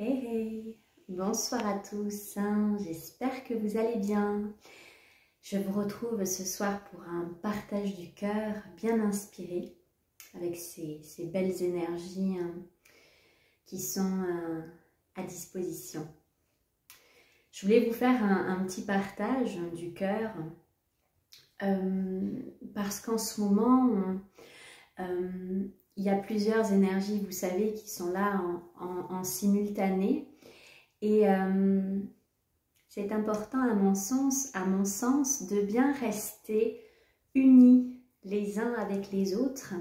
Hey, hey. Bonsoir à tous, j'espère que vous allez bien. Je vous retrouve ce soir pour un partage du cœur bien inspiré, avec ces belles énergies qui sont à disposition. Je voulais vous faire un petit partage du cœur, parce qu'en ce moment, il y a plusieurs énergies, vous savez, qui sont là en simultané. Et c'est important à mon sens, de bien rester unis les uns avec les autres.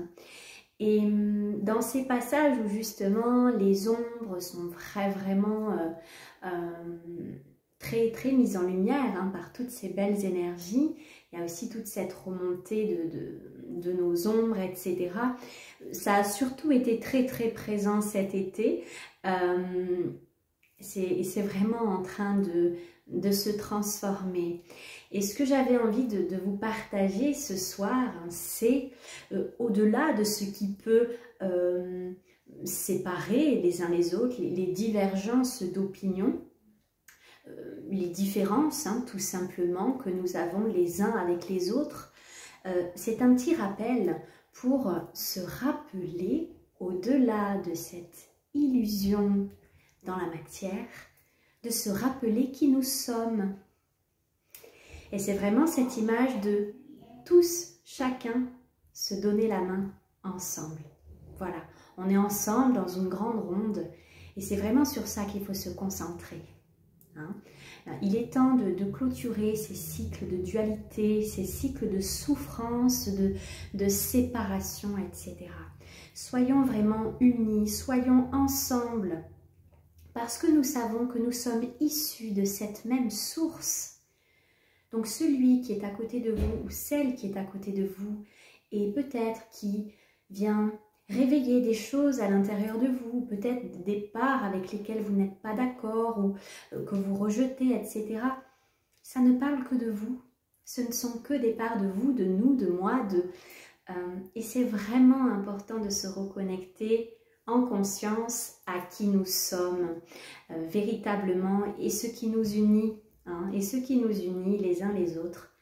Et dans ces passages où justement les ombres sont vraiment très mises en lumière par toutes ces belles énergies, il y a aussi toute cette remontée de nos ombres, etc. Ça a surtout été très présent cet été. C'est vraiment en train de se transformer. Et ce que j'avais envie de vous partager ce soir, c'est au-delà de ce qui peut séparer les uns les autres, les divergences d'opinion, les différences tout simplement que nous avons les uns avec les autres. C'est un petit rappel pour se rappeler, au-delà de cette illusion dans la matière, de se rappeler qui nous sommes. Et c'est vraiment cette image de tous, chacun, se donner la main ensemble. Voilà, on est ensemble dans une grande ronde et c'est vraiment sur ça qu'il faut se concentrer. Il est temps de clôturer ces cycles de dualité, ces cycles de souffrance, de séparation, etc. Soyons vraiment unis, soyons ensemble, parce que nous savons que nous sommes issus de cette même source. Donc celui qui est à côté de vous ou celle qui est à côté de vous et peut-être qui vient réveiller des choses à l'intérieur de vous, peut-être des parts avec lesquelles vous n'êtes pas d'accord ou que vous rejetez, etc. Ça ne parle que de vous. Ce ne sont que des parts de vous, de nous, de moi, et c'est vraiment important de se reconnecter en conscience à qui nous sommes véritablement, et ce qui nous unit, et ce qui nous unit les uns les autres,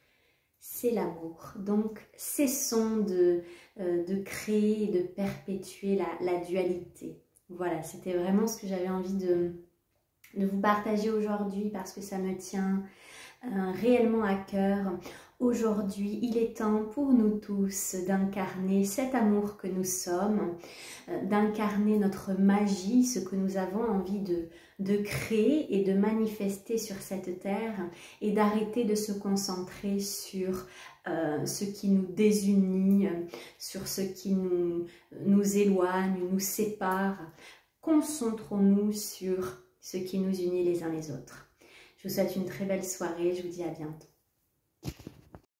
c'est l'amour. Donc cessons de créer et de perpétuer la dualité. Voilà, c'était vraiment ce que j'avais envie de vous partager aujourd'hui, parce que ça me tient réellement à cœur. Aujourd'hui, il est temps pour nous tous d'incarner cet amour que nous sommes, d'incarner notre magie, ce que nous avons envie de créer et de manifester sur cette terre, et d'arrêter de se concentrer sur ce qui nous désunit, sur ce qui nous éloigne, nous sépare. Concentrons-nous sur ce qui nous unit les uns les autres. Je vous souhaite une très belle soirée, je vous dis à bientôt.